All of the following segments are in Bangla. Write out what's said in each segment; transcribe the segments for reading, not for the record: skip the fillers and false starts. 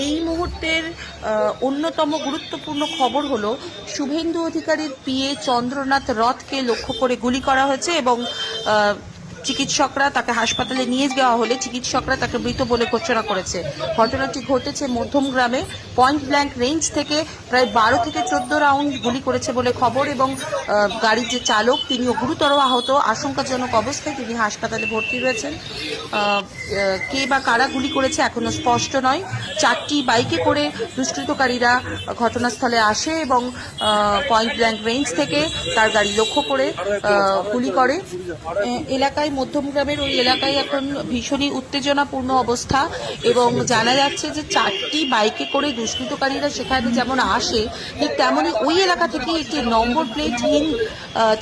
এই মুহূর্তের অন্যতম গুরুত্বপূর্ণ খবর হলো শুভেন্দু অধিকারীর পিএ চন্দ্রনাথ রথকে লক্ষ্য করে গুলি করা হয়েছে এবং চিকিৎসকরা তাকে হাসপাতালে নিয়ে যাওয়া হলে চিকিৎসকরা তাকে মৃত বলে ঘোষণা করেছে। ঘটনাটি ঘটেছে মধ্যমগ্রামে। পয়েন্ট ব্ল্যাঙ্ক রেঞ্জ থেকে প্রায় 12 থেকে 14 রাউন্ড গুলি করেছে বলে খবর এবং গাড়ির যে চালক তিনিও গুরুতর আহত। আশঙ্কাজনক অবস্থায় তিনি হাসপাতালে ভর্তি রয়েছেন। কে বা কারা গুলি করেছে এখনো স্পষ্ট নয়। 4টি বাইকে করে দুষ্কৃতকারীরা ঘটনাস্থলে আসে এবং পয়েন্ট ব্ল্যাঙ্ক রেঞ্জ থেকে তার গাড়ি লক্ষ্য করে গুলি করে। এলাকায় মধ্যমগ্রামের ওই এলাকায় এখন ভীষণই উত্তেজনাপূর্ণ অবস্থা এবং জানা যাচ্ছে যে 4টি বাইকে করে দুষ্কৃতকারীরা সেখানে যেমন আসে ঠিক তেমনই ওই এলাকা থেকে একটি নম্বর প্লেটহীন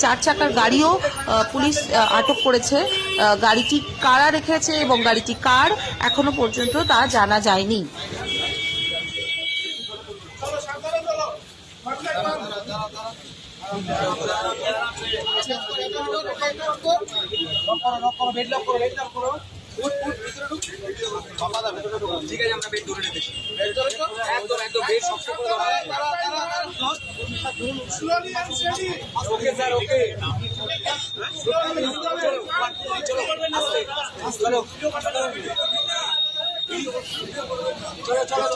4 চাকার গাড়িও পুলিশ আটক করেছে। গাড়িটি কারা রেখেছে এবং গাড়িটি কার এখনো পর্যন্ত তা জানা যায়নি। ঠিক আছে, আমরা বেড ধরে নিতেছি। একদম একদম বেড শক্ত করে ওকে স্যার, ওকে চলো চলো চলো